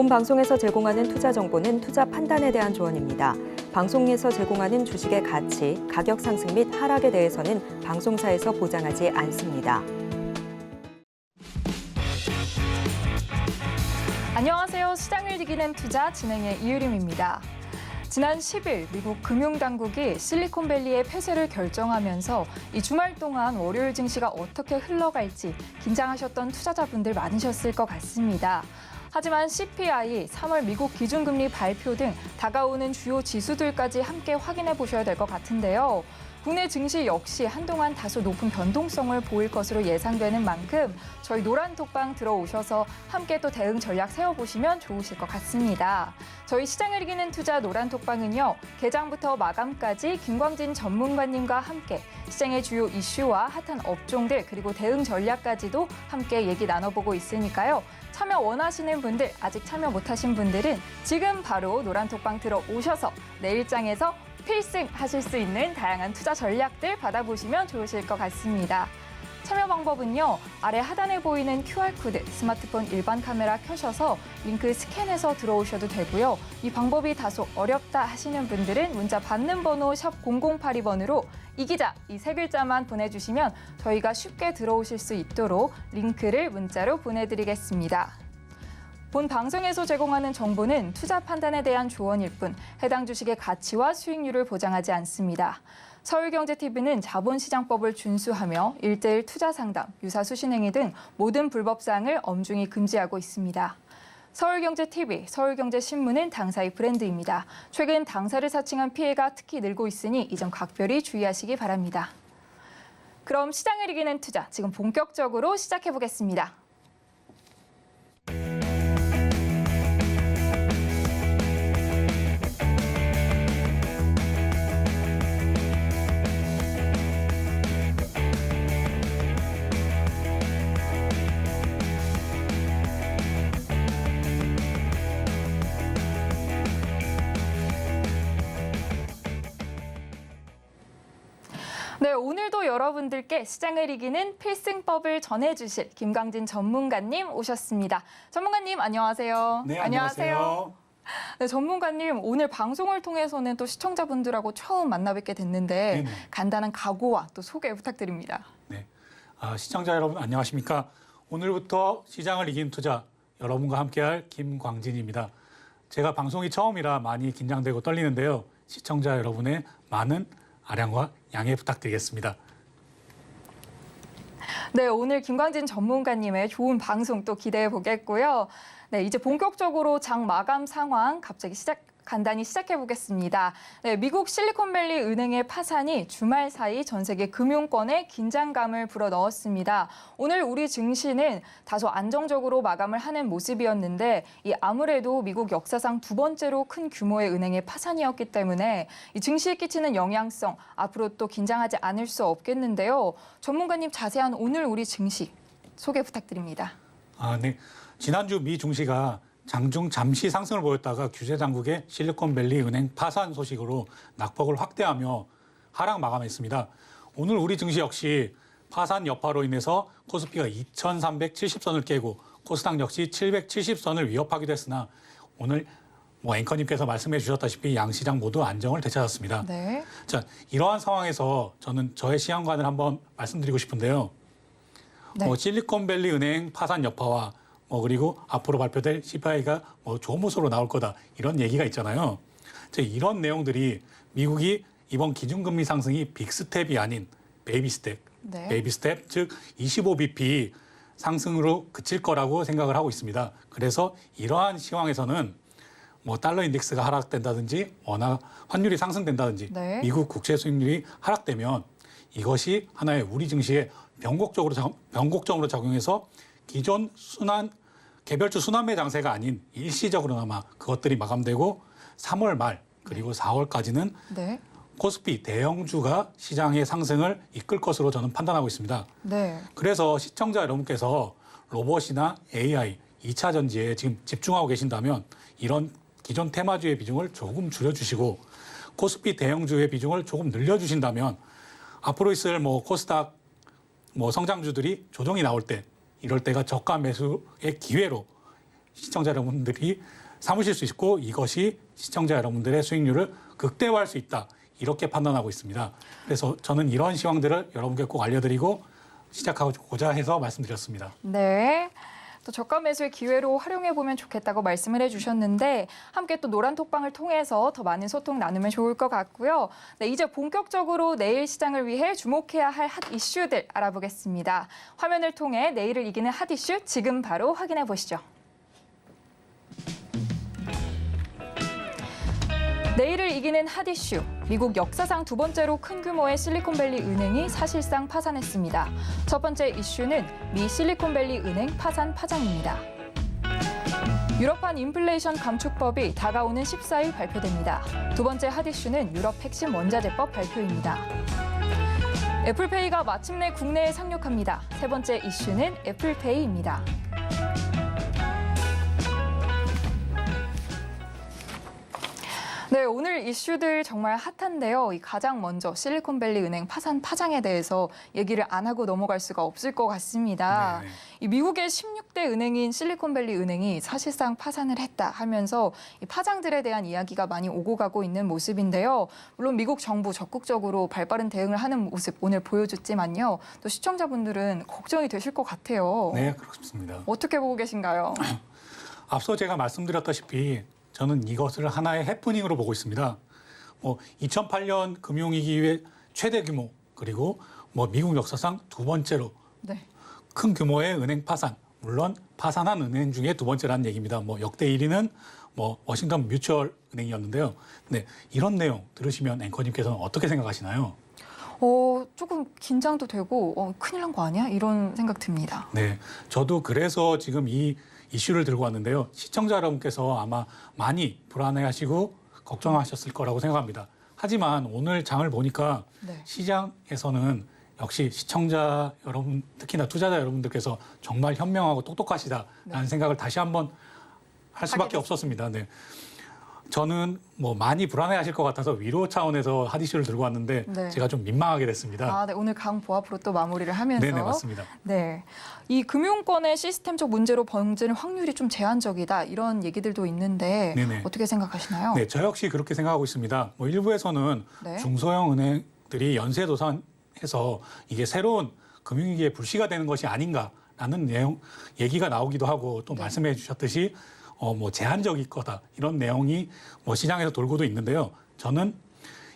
본 방송에서 제공하는 투자 정보는 투자 판단에 대한 조언입니다. 방송에서 제공하는 주식의 가치, 가격 상승 및 하락에 대해서는 방송사에서 보장하지 않습니다. 안녕하세요. 시장을 이기는 투자 진행의 이유림입니다. 지난 10일 미국 금융당국이 실리콘밸리의 폐쇄를 결정하면서 이 주말 동안 월요일 증시가 어떻게 흘러갈지 긴장하셨던 투자자분들 많으셨을 것 같습니다. 하지만 CPI, 3월 미국 기준금리 발표 등 다가오는 주요 지수들까지 함께 확인해 보셔야 될 것 같은데요. 국내 증시 역시 한동안 다소 높은 변동성을 보일 것으로 예상되는 만큼 저희 노란톡방 들어오셔서 함께 또 대응 전략 세워보시면 좋으실 것 같습니다. 저희 시장을 이기는 투자 노란톡방은요. 개장부터 마감까지 김광진 전문가님과 함께 시장의 주요 이슈와 핫한 업종들 그리고 대응 전략까지도 함께 얘기 나눠보고 있으니까요. 참여 원하시는 분들, 아직 참여 못하신 분들은 지금 바로 노란톡방 들어오셔서 내일장에서 필승하실 수 있는 다양한 투자 전략들 받아보시면 좋으실 것 같습니다. 참여 방법은요. 아래 하단에 보이는 QR코드, 스마트폰 일반 카메라 켜셔서 링크 스캔해서 들어오셔도 되고요. 이 방법이 다소 어렵다 하시는 분들은 문자 받는 번호 샵 0082번으로 이기자 이 세 글자만 보내주시면 저희가 쉽게 들어오실 수 있도록 링크를 문자로 보내드리겠습니다. 본 방송에서 제공하는 정보는 투자 판단에 대한 조언일 뿐 해당 주식의 가치와 수익률을 보장하지 않습니다. 서울경제TV는 자본시장법을 준수하며 1:1 투자 상담, 유사수 신행위 등 모든 불법 사항을 엄중히 금지하고 있습니다. 서울경제TV, 서울경제신문은 당사의 브랜드입니다. 최근 당사를 사칭한 피해가 특히 늘고 있으니 이 점 각별히 주의하시기 바랍니다. 그럼 시장을 이기는 투자, 지금 본격적으로 시작해보겠습니다. 네, 오늘도 여러분들께 시장을 이기는 필승법을 전해주실 김광진 전문가님 오셨습니다. 전문가님 안녕하세요. 네, 안녕하세요. 네, 전문가님 오늘 방송을 통해서는 또 시청자분들하고 처음 만나 뵙게 됐는데 네네. 간단한 각오와 또 소개 부탁드립니다. 네, 시청자 여러분 안녕하십니까? 오늘부터 시장을 이긴 투자 여러분과 함께할 김광진입니다. 제가 방송이 처음이라 많이 긴장되고 떨리는데요. 시청자 여러분의 많은 아량과 양해 부탁드리겠습니다. 네, 오늘 김광진 전문가님의 좋은 방송 또 기대해 보겠고요. 네, 이제 본격적으로 장 마감 상황 간단히 시작해 보겠습니다. 네, 미국 실리콘밸리 은행의 파산이 주말 사이 전 세계 금융권에 긴장감을 불어넣었습니다. 오늘 우리 증시는 다소 안정적으로 마감을 하는 모습이었는데 아무래도 미국 역사상 두 번째로 큰 규모의 은행의 파산이었기 때문에 이 증시에 끼치는 영향성 앞으로 또 긴장하지 않을 수 없겠는데요. 전문가님 자세한 오늘 우리 증시 소개 부탁드립니다. 네. 지난주 미 증시가 장중 잠시 상승을 보였다가 규제 당국의 실리콘밸리 은행 파산 소식으로 낙폭을 확대하며 하락 마감했습니다. 오늘 우리 증시 역시 파산 여파로 인해서 코스피가 2,370선을 깨고 코스닥 역시 770선을 위협하기도 했으나 오늘 앵커님께서 말씀해 주셨다시피 양시장 모두 안정을 되찾았습니다. 네. 자, 이러한 상황에서 저는 저의 시향관을 한번 말씀드리고 싶은데요. 네. 실리콘밸리 은행 파산 여파와 그리고 앞으로 발표될 CPI가 좋은 모습으로 나올 거다 이런 얘기가 있잖아요. 이런 내용들이 미국이 이번 기준금리 상승이 빅스텝이 아닌 베이비스텝, 네. 베이비스텝 즉 25bp 상승으로 그칠 거라고 생각을 하고 있습니다. 그래서 이러한 시황에서는 달러 인덱스가 하락된다든지 워낙 환율이 상승된다든지 네. 미국 국채 수익률이 하락되면 이것이 하나의 우리 증시에 변곡점으로 작용해서 기존 개별주 순환매 장세가 아닌 일시적으로나마 그것들이 마감되고 3월 말 그리고 4월까지는 네. 코스피 대형주가 시장의 상승을 이끌 것으로 저는 판단하고 있습니다. 네. 그래서 시청자 여러분께서 로봇이나 AI, 2차 전지에 지금 집중하고 계신다면 이런 기존 테마주의 비중을 조금 줄여주시고 코스피 대형주의 비중을 조금 늘려주신다면 앞으로 있을 코스닥 성장주들이 조정이 나올 때 이럴 때가 저가 매수의 기회로 시청자 여러분들이 삼으실 수 있고 이것이 시청자 여러분들의 수익률을 극대화할 수 있다. 이렇게 판단하고 있습니다. 그래서 저는 이런 시황들을 여러분께 꼭 알려드리고 시작하고자 해서 말씀드렸습니다. 네. 또 저가 매수의 기회로 활용해 보면 좋겠다고 말씀을 해주셨는데 함께 또 노란 톡방을 통해서 더 많은 소통 나누면 좋을 것 같고요. 네, 이제 본격적으로 내일 시장을 위해 주목해야 할 핫 이슈들 알아보겠습니다. 화면을 통해 내일을 이기는 핫 이슈 지금 바로 확인해 보시죠. 내일을 이기는 핫 이슈. 미국 역사상 두 번째로 큰 규모의 실리콘밸리 은행이 사실상 파산했습니다. 첫 번째 이슈는 미 실리콘밸리 은행 파산 파장입니다. 유럽판 인플레이션 감축법이 다가오는 14일 발표됩니다. 두 번째 핫 이슈는 유럽 핵심 원자재법 발표입니다. 애플페이가 마침내 국내에 상륙합니다. 세 번째 이슈는 애플페이입니다. 네, 오늘 이슈들 정말 핫한데요. 가장 먼저 실리콘밸리 은행 파산 파장에 대해서 얘기를 안 하고 넘어갈 수가 없을 것 같습니다. 네네. 이 미국의 16대 은행인 실리콘밸리 은행이 사실상 파산을 했다 하면서 이 파장들에 대한 이야기가 많이 오고 가고 있는 모습인데요. 물론 미국 정부 적극적으로 발빠른 대응을 하는 모습 오늘 보여줬지만요. 또 시청자분들은 걱정이 되실 것 같아요. 네, 그렇습니다. 어떻게 보고 계신가요? 앞서 제가 말씀드렸다시피 저는 이것을 하나의 해프닝으로 보고 있습니다. 2008년 금융위기 이후에 최대 규모 그리고 미국 역사상 두 번째로 네. 큰 규모의 은행 파산. 물론 파산한 은행 중에 두 번째라는 얘기입니다. 역대 1위는 워싱턴 뮤추얼 은행이었는데요. 네, 이런 내용 들으시면 앵커님께서는 어떻게 생각하시나요? 조금 긴장도 되고 큰일 난 거 아니야? 이런 생각 듭니다. 네, 저도 그래서 지금 이 이슈를 들고 왔는데요. 시청자 여러분께서 아마 많이 불안해하시고 걱정하셨을 거라고 생각합니다. 하지만 오늘 장을 보니까 네. 시장에서는 역시 시청자 여러분, 특히나 투자자 여러분들께서 정말 현명하고 똑똑하시다라는 생각을 다시 한번 할 수밖에 없었습니다. 네. 저는 많이 불안해하실 것 같아서 위로 차원에서 핫 이슈를 들고 왔는데 네. 제가 좀 민망하게 됐습니다. 네, 오늘 강 보합으로 또 마무리를 하면서. 네네, 맞습니다. 네, 이 금융권의 시스템적 문제로 번질 확률이 좀 제한적이다 이런 얘기들도 있는데 네네. 어떻게 생각하시나요? 네, 저 역시 그렇게 생각하고 있습니다. 일부에서는 네. 중소형 은행들이 연쇄도산해서 이게 새로운 금융위기의 불씨가 되는 것이 아닌가라는 내용 얘기가 나오기도 하고 또 네. 말씀해 주셨듯이 제한적일 거다 이런 내용이 시장에서 돌고도 있는데요. 저는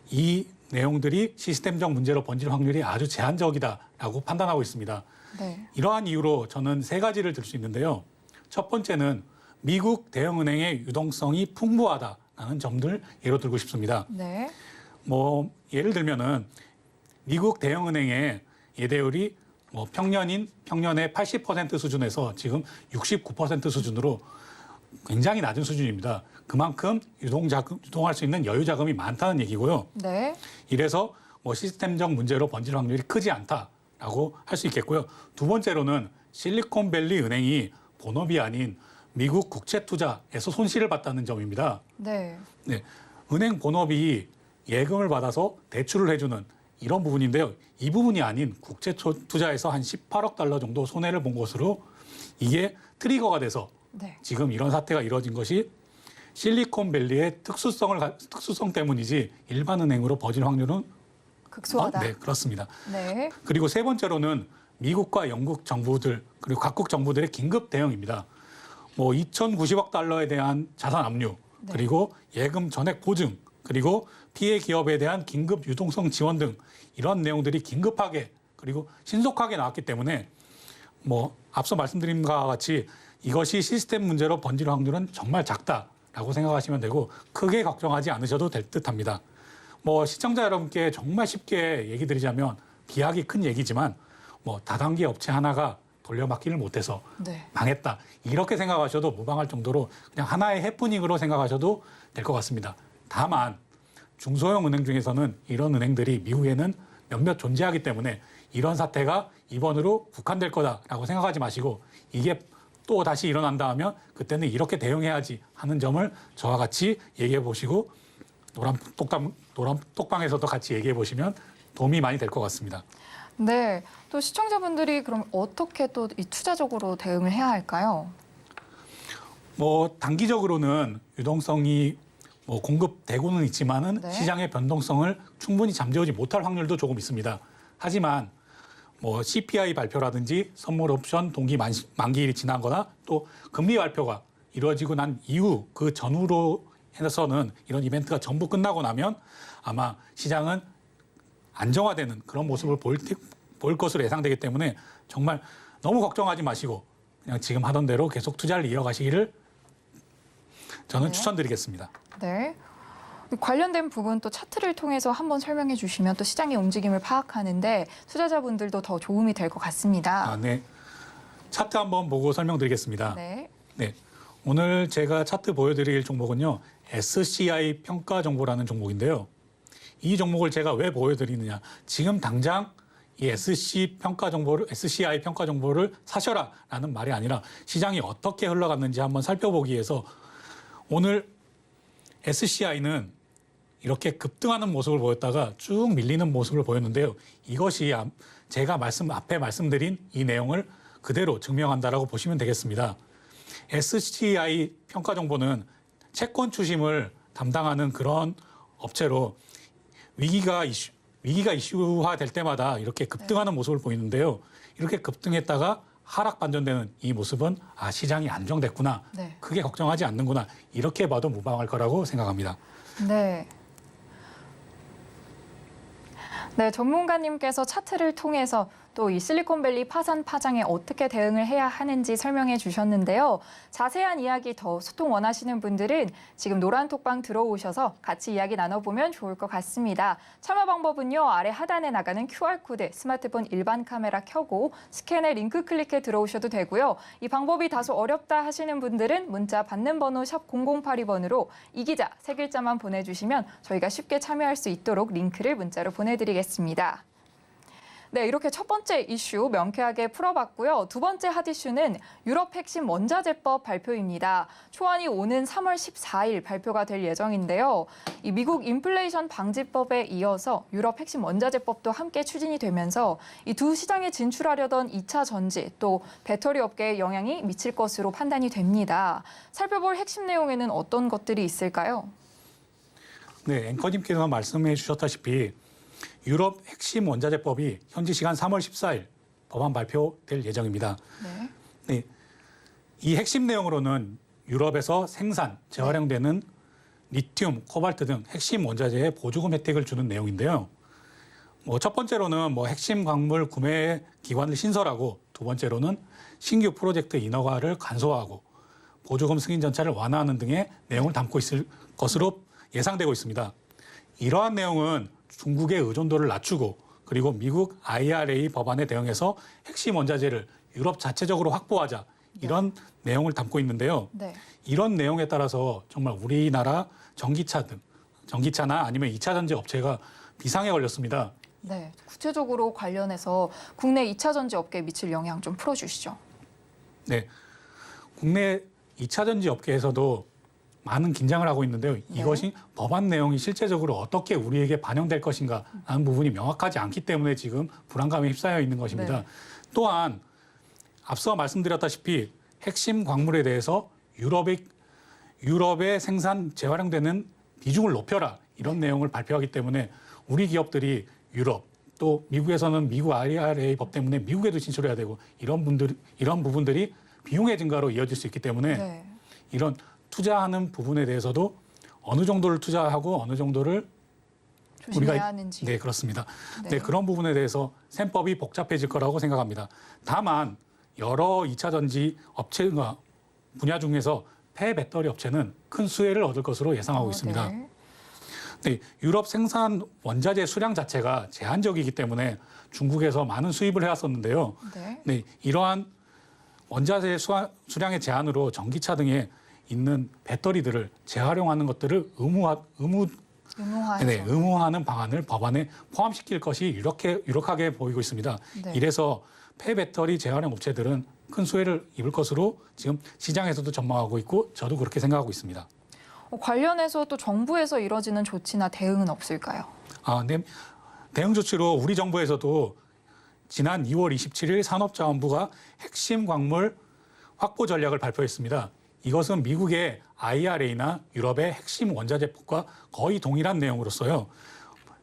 이 내용들이 시스템적 문제로 번질 확률이 아주 제한적이다라고 판단하고 있습니다. 네. 이러한 이유로 저는 세 가지를 들 수 있는데요. 첫 번째는 미국 대형은행의 유동성이 풍부하다라는 점들 예로 들고 싶습니다. 네. 예를 들면은 미국 대형은행의 예대율이 평년의 80% 수준에서 지금 69% 수준으로 굉장히 낮은 수준입니다. 그만큼 유동할 수 있는 여유 자금이 많다는 얘기고요. 네. 이래서 시스템적 문제로 번질 확률이 크지 않다라고 할 수 있겠고요. 두 번째로는 실리콘밸리 은행이 본업이 아닌 미국 국채 투자에서 손실을 봤다는 점입니다. 네. 네, 은행 본업이 예금을 받아서 대출을 해주는 이런 부분인데요. 이 부분이 아닌 국채 투자에서 한 18억 달러 정도 손해를 본 것으로 이게 트리거가 돼서 네. 지금 이런 사태가 이뤄진 것이 실리콘밸리의 특수성 때문이지 일반 은행으로 번질 확률은 극소하다. 네, 그렇습니다. 네. 그리고 세 번째로는 미국과 영국 정부들 그리고 각국 정부들의 긴급 대응입니다. 2,090억 달러에 대한 자산 압류, 네. 그리고 예금 전액 보증, 그리고 피해 기업에 대한 긴급 유동성 지원 등 이런 내용들이 긴급하게 그리고 신속하게 나왔기 때문에 앞서 말씀드린 것과 같이 이것이 시스템 문제로 번질 확률은 정말 작다라고 생각하시면 되고 크게 걱정하지 않으셔도 될 듯합니다. 시청자 여러분께 정말 쉽게 얘기 드리자면 비약이 큰 얘기지만 다단계 업체 하나가 돌려막기를 못해서 네. 망했다. 이렇게 생각하셔도 무방할 정도로 그냥 하나의 해프닝으로 생각하셔도 될 것 같습니다. 다만 중소형 은행 중에서는 이런 은행들이 미국에는 몇몇 존재하기 때문에 이런 사태가 이번으로 국한될 거다라고 생각하지 마시고 이게 또 다시 일어난다 하면 그때는 이렇게 대응해야지 하는 점을 저와 같이 얘기해 보시고 노란 톡방에서도 같이 얘기해 보시면 도움이 많이 될 것 같습니다. 네. 또 시청자분들이 그럼 어떻게 또 이 투자적으로 대응을 해야 할까요? 뭐 단기적으로는 유동성이 뭐 공급되고는 있지만은 네. 시장의 변동성을 충분히 잠재우지 못할 확률도 조금 있습니다. 하지만 뭐 CPI 발표라든지 선물 옵션 동기 만기일이 지나거나 또 금리 발표가 이루어지고 난 이후 그 전후로 해서는 이런 이벤트가 전부 끝나고 나면 아마 시장은 안정화되는 그런 모습을 보일 것으로 예상되기 때문에 정말 너무 걱정하지 마시고 그냥 지금 하던 대로 계속 투자를 이어가시기를 저는 네. 추천드리겠습니다. 네. 관련된 부분 또 차트를 통해서 한번 설명해 주시면 또 시장의 움직임을 파악하는데 투자자분들도 더 도움이 될 것 같습니다. 네. 차트 한번 보고 설명드리겠습니다. 네. 네. 오늘 제가 차트 보여드릴 종목은요. SCI 평가 정보라는 종목인데요. 이 종목을 제가 왜 보여드리느냐. 지금 당장 이 SCI 평가 정보를 사셔라라는 말이 아니라 시장이 어떻게 흘러갔는지 한번 살펴보기 위해서 오늘 SCI는 이렇게 급등하는 모습을 보였다가 쭉 밀리는 모습을 보였는데요. 이것이 제가 앞에 말씀드린 이 내용을 그대로 증명한다라고 보시면 되겠습니다. SCI 평가 정보는 채권 추심을 담당하는 그런 업체로 위기가 이슈화될 때마다 이렇게 급등하는 모습을 보이는데요. 이렇게 급등했다가 하락 반전되는 이 모습은 시장이 안정됐구나. 네. 크게 걱정하지 않는구나. 이렇게 봐도 무방할 거라고 생각합니다. 네. 네, 전문가님께서 차트를 통해서 또 이 실리콘밸리 파산 파장에 어떻게 대응을 해야 하는지 설명해 주셨는데요. 자세한 이야기 더 소통 원하시는 분들은 지금 노란 톡방 들어오셔서 같이 이야기 나눠보면 좋을 것 같습니다. 참여 방법은요. 아래 하단에 나가는 QR코드, 스마트폰 일반 카메라 켜고 스캔에 링크 클릭해 들어오셔도 되고요. 이 방법이 다소 어렵다 하시는 분들은 문자 받는 번호 샵 0082번으로 이기자 세 글자만 보내주시면 저희가 쉽게 참여할 수 있도록 링크를 문자로 보내드리겠습니다. 네, 이렇게 첫 번째 이슈 명쾌하게 풀어봤고요. 두 번째 핫 이슈는 유럽 핵심 원자재법 발표입니다. 초안이 오는 3월 14일 발표가 될 예정인데요. 이 미국 인플레이션 방지법에 이어서 유럽 핵심 원자재법도 함께 추진이 되면서 이 두 시장에 진출하려던 2차 전지 또 배터리 업계에 영향이 미칠 것으로 판단이 됩니다. 살펴볼 핵심 내용에는 어떤 것들이 있을까요? 네, 앵커님께서 말씀해 주셨다시피 유럽 핵심 원자재법이 현지 시간 3월 14일 법안 발표될 예정입니다. 네. 네, 이 핵심 내용으로는 유럽에서 생산, 재활용되는 리튬, 코발트 등 핵심 원자재의 보조금 혜택을 주는 내용인데요. 첫 번째로는 핵심 광물 구매 기관을 신설하고 두 번째로는 신규 프로젝트 인허가를 간소화하고 보조금 승인 절차를 완화하는 등의 내용을 담고 있을 것으로 예상되고 있습니다. 이러한 내용은 중국의 의존도를 낮추고 그리고 미국 IRA 법안에 대응해서 핵심 원자재를 유럽 자체적으로 확보하자 이런 내용을 담고 있는데요. 네. 이런 내용에 따라서 정말 우리나라 전기차나 아니면 2차 전지 업체가 비상에 걸렸습니다. 네, 구체적으로 관련해서 국내 2차 전지 업계에 미칠 영향 좀 풀어주시죠. 네, 국내 2차 전지 업계에서도 많은 긴장을 하고 있는데요. 이것이 법안 내용이 실제적으로 어떻게 우리에게 반영될 것인가 하는 부분이 명확하지 않기 때문에 지금 불안감에 휩싸여 있는 것입니다. 네. 또한 앞서 말씀드렸다시피 핵심 광물에 대해서 유럽의 생산 재활용되는 비중을 높여라 이런 내용을 발표하기 때문에 우리 기업들이 유럽 또 미국에서는 미국 IRA 법 때문에 미국에도 진출해야 되고 이런 부분들이 비용의 증가로 이어질 수 있기 때문에 이런 투자하는 부분에 대해서도 어느 정도를 투자하고 어느 정도를 조심해야 하는지. 네, 그렇습니다. 네, 그런 부분에 대해서 셈법이 복잡해질 거라고 생각합니다. 다만 여러 2차 전지 업체가 분야 중에서 폐배터리 업체는 큰 수혜를 얻을 것으로 예상하고 있습니다. 네. 네, 유럽 생산 원자재 수량 자체가 제한적이기 때문에 중국에서 많은 수입을 해왔었는데요. 네, 이러한 원자재 수량의 제한으로 전기차 등에 있는 배터리들을 재활용하는 것들을 의무화하는 방안을 법안에 포함시킬 것이 유력하게 보이고 있습니다. 네. 이래서 폐배터리 재활용 업체들은 큰 수혜를 입을 것으로 지금 시장에서도 전망하고 있고 저도 그렇게 생각하고 있습니다. 관련해서 또 정부에서 이뤄지는 조치나 대응은 없을까요? 네. 대응 조치로 우리 정부에서도 지난 2월 27일 산업자원부가 핵심 광물 확보 전략을 발표했습니다. 이것은 미국의 IRA나 유럽의 핵심 원자재법과 거의 동일한 내용으로서요.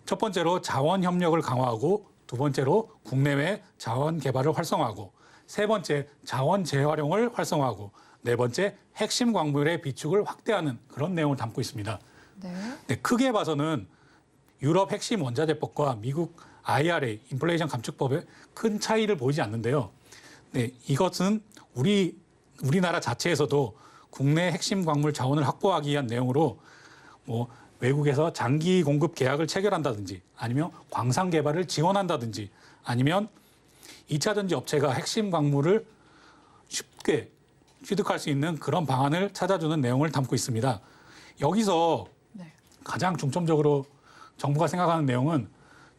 첫 번째로 자원 협력을 강화하고 두 번째로 국내외 자원 개발을 활성화하고 세 번째 자원 재활용을 활성화하고 네 번째 핵심 광물의 비축을 확대하는 그런 내용을 담고 있습니다. 네. 네, 크게 봐서는 유럽 핵심 원자재법과 미국 IRA 인플레이션 감축법에 큰 차이를 보이지 않는데요. 네, 이것은 우리나라 자체에서도 국내 핵심 광물 자원을 확보하기 위한 내용으로 뭐 외국에서 장기 공급 계약을 체결한다든지 아니면 광산 개발을 지원한다든지 아니면 2차 전지 업체가 핵심 광물을 쉽게 취득할 수 있는 그런 방안을 찾아주는 내용을 담고 있습니다. 여기서 네. 가장 중점적으로 정부가 생각하는 내용은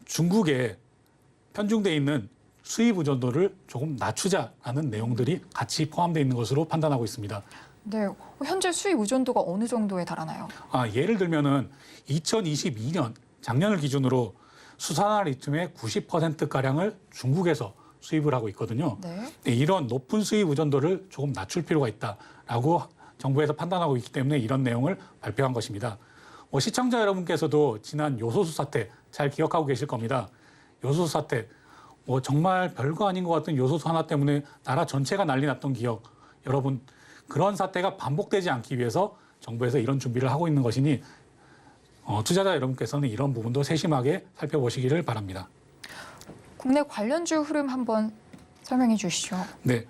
중국에 편중돼 있는 수입 의존도를 조금 낮추자라는 내용들이 같이 포함되어 있는 것으로 판단하고 있습니다. 네. 현재 수입 의존도가 어느 정도에 달하나요? 예를 들면은 2022년 작년을 기준으로 수산화 리튬의 90%가량을 중국에서 수입을 하고 있거든요. 네. 이런 높은 수입 의존도를 조금 낮출 필요가 있다라고 정부에서 판단하고 있기 때문에 이런 내용을 발표한 것입니다. 시청자 여러분께서도 지난 요소수 사태 잘 기억하고 계실 겁니다. 요소수 사태, 정말 별거 아닌 것 같은 요소수 하나 때문에 나라 전체가 난리 났던 기억, 여러분 그런 사태가 반복되지 않기 위해서 정부에서 이런 준비를 하고 있는 것이니 투자자 여러분께서는 이런 부분도 세심하게 살펴보시기를 바랍니다. 국내 관련주 흐름 한번 설명해 주시죠. 네.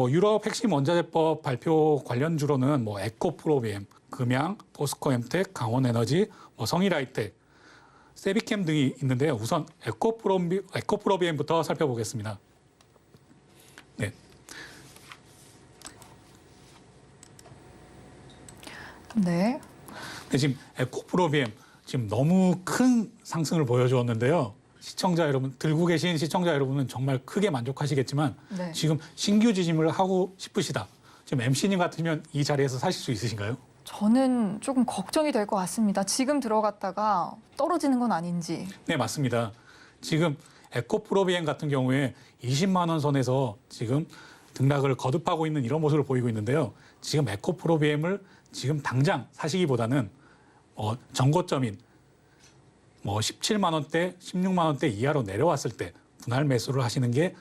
유럽 핵심 원자재법 발표 관련주로는 에코프로비엠, 금양, 포스코엠텍, 강원에너지, 성일하이텍, 세비캠 등이 있는데요. 우선 에코프로비엠부터 살펴보겠습니다. 네. 네. 네, 지금 에코프로비엠 지금 너무 큰 상승을 보여주었는데요. 시청자 여러분, 들고 계신 시청자 여러분은 정말 크게 만족하시겠지만 네. 지금 신규 지짐을 하고 싶으시다. 지금 MC님 같으면 이 자리에서 사실 수 있으신가요? 저는 조금 걱정이 될 것 같습니다. 지금 들어갔다가 떨어지는 건 아닌지. 네, 맞습니다. 지금 에코프로비엠 같은 경우에 20만 원 선에서 지금 등락을 거듭하고 있는 이런 모습을 보이고 있는데요. 지금 에코프로비엠을 지금 당장 사시기보다는 전고점인 17만 원대, 16만 원대 이하로 내려왔을 때 분할 매수를 하시는 게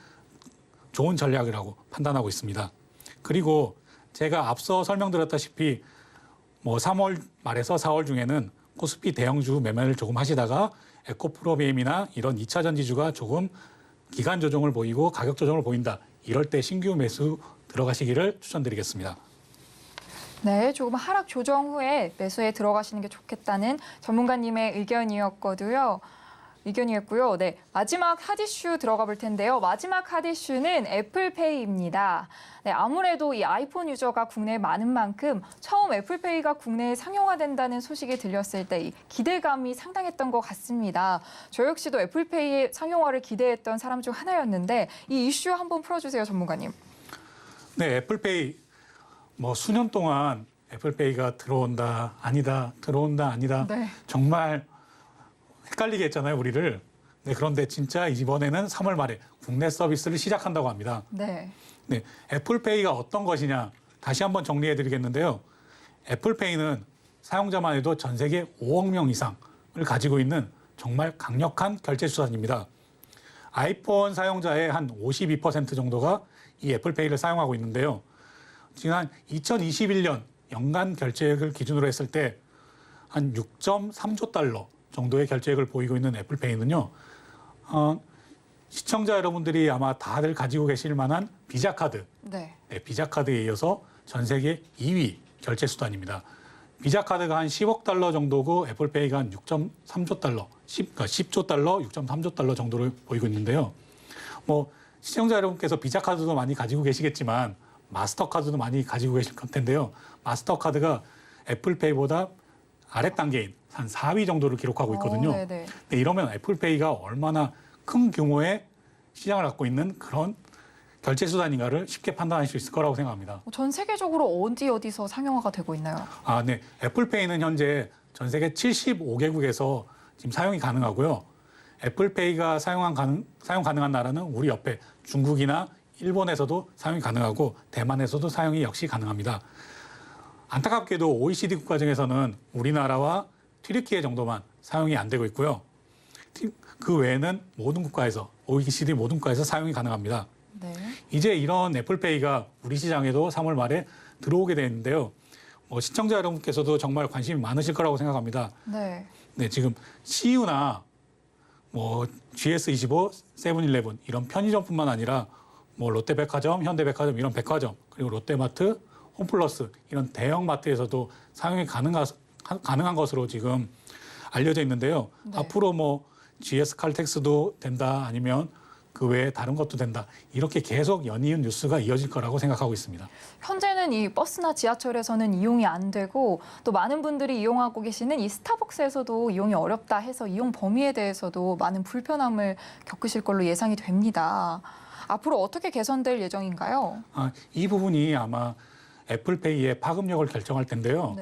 좋은 전략이라고 판단하고 있습니다. 그리고 제가 앞서 설명드렸다시피 3월 말에서 4월 중에는 코스피 대형주 매매를 조금 하시다가 에코프로비엠이나 이런 2차 전지주가 조금 기간 조정을 보이고 가격 조정을 보인다. 이럴 때 신규 매수 들어가시기를 추천드리겠습니다. 네, 조금 하락 조정 후에 매수에 들어가시는 게 좋겠다는 전문가님의 의견이었고요. 네, 마지막 핫 이슈 들어가 볼 텐데요. 마지막 핫 이슈는 애플페이입니다. 네, 아무래도 이 아이폰 유저가 국내에 많은 만큼 처음 애플페이가 국내에 상용화된다는 소식이 들렸을 때 이 기대감이 상당했던 것 같습니다. 저 역시도 애플페이의 상용화를 기대했던 사람 중 하나였는데 이 이슈 한번 풀어주세요, 전문가님. 네, 애플페이 수년 동안 애플페이가 들어온다, 아니다, 들어온다, 아니다. 네. 정말 헷갈리게 했잖아요, 우리를. 네, 그런데 진짜 이번에는 3월 말에 국내 서비스를 시작한다고 합니다. 네. 네, 애플페이가 어떤 것이냐 다시 한번 정리해 드리겠는데요. 애플페이는 사용자만 해도 전 세계 5억 명 이상을 가지고 있는 정말 강력한 결제 수단입니다. 아이폰 사용자의 한 52% 정도가 이 애플페이를 사용하고 있는데요. 지난 2021년 연간 결제액을 기준으로 했을 때 한 6.3조 달러 정도의 결제액을 보이고 있는 애플페이는요. 시청자 여러분들이 아마 다들 가지고 계실 만한 비자카드, 네. 비자카드에 이어서 전 세계 2위 결제 수단입니다. 비자카드가 한 10억 달러 정도고 애플페이가 한 6.3조 달러, 10조 달러, 6.3조 달러 정도를 보이고 있는데요. 시청자 여러분께서 비자카드도 많이 가지고 계시겠지만 마스터카드도 많이 가지고 계실 텐데요. 마스터카드가 애플페이보다 아랫 단계인 한 4위 정도를 기록하고 있거든요. 네네. 네, 이러면 애플페이가 얼마나 큰 규모의 시장을 갖고 있는 그런 결제 수단인가를 쉽게 판단할 수 있을 거라고 생각합니다. 전 세계적으로 어디서 상용화가 되고 있나요? 네. 애플페이는 현재 전 세계 75개국에서 지금 사용이 가능하고요. 애플페이가 사용 가능한 나라는 우리 옆에 중국이나 일본에서도 사용이 가능하고 대만에서도 사용이 역시 가능합니다. 안타깝게도 OECD 국가 중에서는 우리나라와 튀르키예 정도만 사용이 안 되고 있고요. 그 외에는 모든 국가에서 OECD 모든 국가에서 사용이 가능합니다. 네. 이제 이런 애플페이가 우리 시장에도 3월 말에 들어오게 되는데요. 시청자 여러분께서도 정말 관심이 많으실 거라고 생각합니다. 네. 네, 지금 CU나 GS25, 세븐일레븐 이런 편의점뿐만 아니라 롯데백화점, 현대백화점 이런 백화점 그리고 롯데마트, 홈플러스 이런 대형 마트에서도 사용이 가능한 것으로 지금 알려져 있는데요. 네. 앞으로 GS 칼텍스도 된다 아니면 그 외에 다른 것도 된다. 이렇게 계속 연이은 뉴스가 이어질 거라고 생각하고 있습니다. 현재는 이 버스나 지하철에서는 이용이 안 되고 또 많은 분들이 이용하고 계시는 이 스타벅스에서도 이용이 어렵다 해서 이용 범위에 대해서도 많은 불편함을 겪으실 걸로 예상이 됩니다. 앞으로 어떻게 개선될 예정인가요? 이 부분이 아마 애플페이의 파급력을 결정할 텐데요.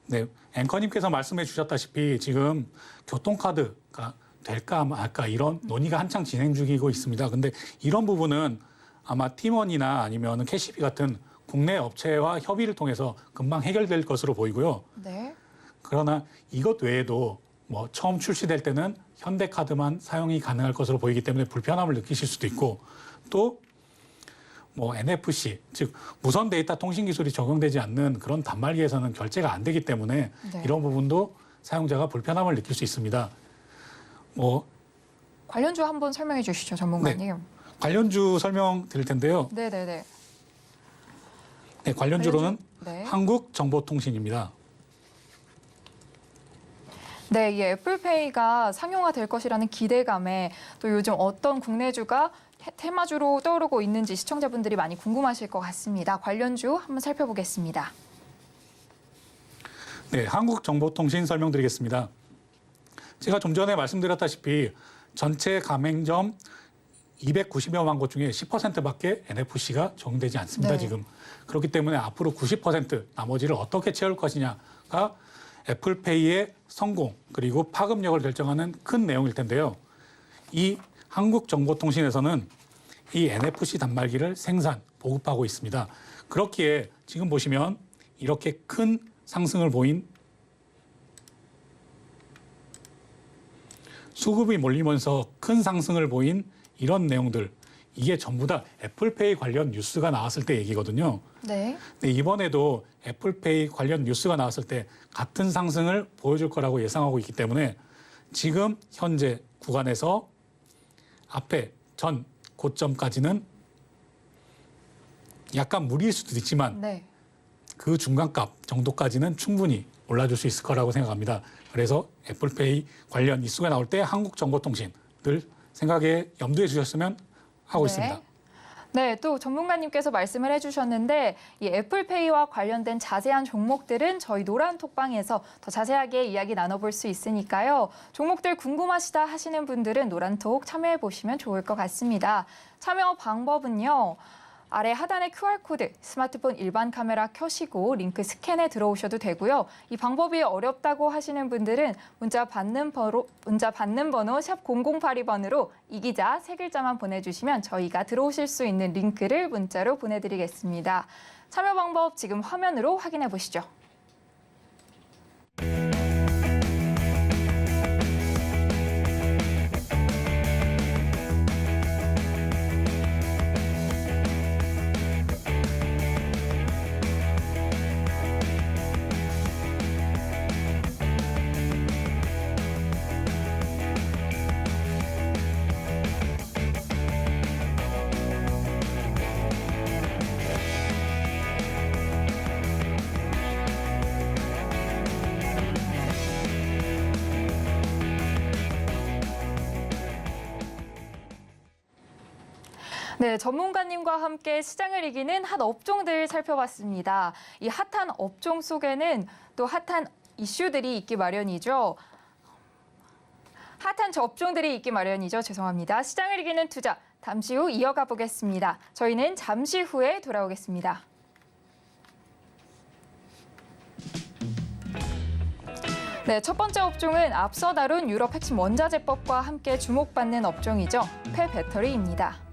네, 앵커님께서 말씀해 주셨다시피 지금 교통카드가 될까 말까 이런 논의가 한창 진행 중이고 있습니다. 근데 이런 부분은 아마 T1이나 아니면 캐시비 같은 국내 업체와 협의를 통해서 금방 해결될 것으로 보이고요. 네. 그러나 이것 외에도 처음 출시될 때는 현대카드만 사용이 가능할 것으로 보이기 때문에 불편함을 느끼실 수도 있고 또 NFC, 즉 무선 데이터 통신 기술이 적용되지 않는 그런 단말기에서는 결제가 안 되기 때문에 네. 이런 부분도 사용자가 불편함을 느낄 수 있습니다. 관련주 한번 설명해 주시죠, 전문가님. 관련주 설명드릴 텐데요. 네네네. 네, 관련주로는 네. 한국정보통신입니다. 네, 이 애플페이가 상용화될 것이라는 기대감에 또 요즘 어떤 국내주가 테마주로 떠오르고 있는지 시청자분들이 많이 궁금하실 것 같습니다. 관련주 한번 살펴보겠습니다. 네, 한국정보통신 설명드리겠습니다. 제가 좀 전에 말씀드렸다시피 전체 가맹점 290여만 곳 중에 10%밖에 NFC가 적용되지 않습니다. 네. 지금. 그렇기 때문에 앞으로 90% 나머지를 어떻게 채울 것이냐가 애플페이의 성공 그리고 파급력을 결정하는 큰 내용일 텐데요. 이 한국정보통신에서는 이 NFC 단말기를 생산, 보급하고 있습니다. 그렇기에 지금 보시면 이렇게 큰 상승을 보인 수급이 몰리면서 큰 상승을 보인 이런 내용들, 이게 전부 다 애플페이 관련 뉴스가 나왔을 때 얘기거든요. 네. 근데 이번에도 애플페이 관련 뉴스가 나왔을 때 같은 상승을 보여줄 거라고 예상하고 있기 때문에 지금 현재 구간에서 앞에 전 고점까지는 약간 무리일 수도 있지만 네. 그 중간값 정도까지는 충분히 올라줄 수 있을 거라고 생각합니다. 그래서 애플페이 관련 이슈가 나올 때 한국정보통신 늘 생각에 염두에 주셨으면 하고 있습니다. 네, 또 전문가님께서 말씀을 해주셨는데 이 애플페이와 관련된 자세한 종목들은 저희 노란톡방에서 더 자세하게 이야기 나눠볼 수 있으니까요. 종목들 궁금하시다 하시는 분들은 노란톡 참여해 보시면 좋을 것 같습니다. 참여 방법은요. 아래 하단의 QR코드, 스마트폰 일반 카메라 켜시고 링크 스캔해 들어오셔도 되고요. 이 방법이 어렵다고 하시는 분들은 문자 받는 번호 샵 0082번으로 이기자 세 글자만 보내주시면 저희가 들어오실 수 있는 링크를 문자로 보내드리겠습니다. 참여 방법 지금 화면으로 확인해 보시죠. 네, 전문가님과 함께 시장을 이기는 핫 업종들 살펴봤습니다. 이 핫한 업종 속에는 또 핫한 이슈들이 있기 마련이죠. 핫한 업종들이 있기 마련이죠. 죄송합니다. 시장을 이기는 투자, 잠시 후 이어가 보겠습니다. 저희는 잠시 후에 돌아오겠습니다. 네, 첫 번째 업종은 앞서 다룬 유럽 핵심 원자재법과 함께 주목받는 업종이죠. 폐배터리입니다.